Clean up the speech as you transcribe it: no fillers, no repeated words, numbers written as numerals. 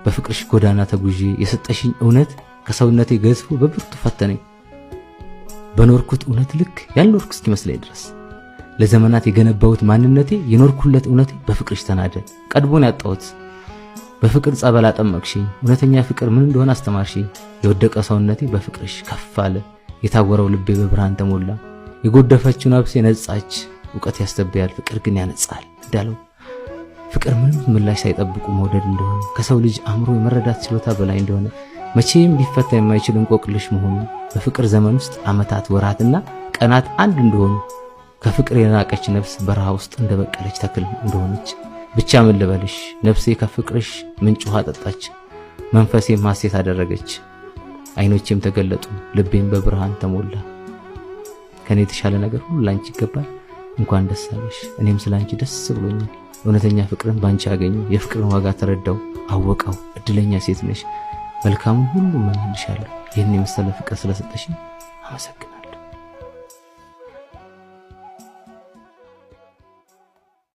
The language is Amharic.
በፍቅርሽ ጎዳና ተጉዤ የሰጠሽኝ እውነት ከሰውነቴ ገዝፎ በብርቱ ፈተነኝ። በኖርኩት እውነት ልክ ያልኖርኩ እስኪመስለኝ ድረስ ለዘመናት የገነባሁት ማንነቴ የኖርኩለት እውነቴ በፍቅርሽ ተናደ። ቀድሞን ያጣሁት በፍቅር ጸበል አጠመቅሽኝ። እውነተኛ ፍቅር ምን እንደሆነ አስተማርሽኝ። የወደቀ ሰውነቴ በፍቅርሽ ከፍ አለ። የታወረው ልቤ በብርሃን ተሞላ። የጎደፈችው ነፍሴ ነጻች። ዕውቀት ያስተብያል፣ ፍቅር ግን ያነጻል እንዳለው ፍቅር ምንም ምላሽ ሳይጠብቁ መውደድ እንደሆነ ከሰው ልጅ አእምሮ የመረዳት ችሎታ በላይ እንደሆነ መቼም ሊፈታ የማይችል እንቆቅልሽ መሆኑ በፍቅር ዘመን ውስጥ ዓመታት ወራትና ቀናት አንድ እንደሆኑ ከፍቅር የናቀች ነፍስ በረሃ ውስጥ እንደበቀለች ተክል እንደሆነች ብቻ ምን ልበልሽ ነፍሴ ከፍቅርሽ ምንጭ ውሃ ጠጣች። መንፈሴም ሐሴት አደረገች። አይኖቼም ተገለጡ። ልቤም በብርሃን ተሞላ። ከኔ የተሻለ ነገር ሁሉ ላንቺ ይገባል። እንኳን ደስ አለሽ። እኔም ስላንቺ ደስ ብሎኛል። እውነተኛ ፍቅርን ባንቺ አገኘው። የፍቅርን ዋጋ ተረዳው አወቀው። እድለኛ ሴት ነሽ። መልካሙን ሁሉ እመኝልሻለሁ። ይህን የመሰለ ፍቅር ስለሰጠሽኝ አመሰግናለሁ።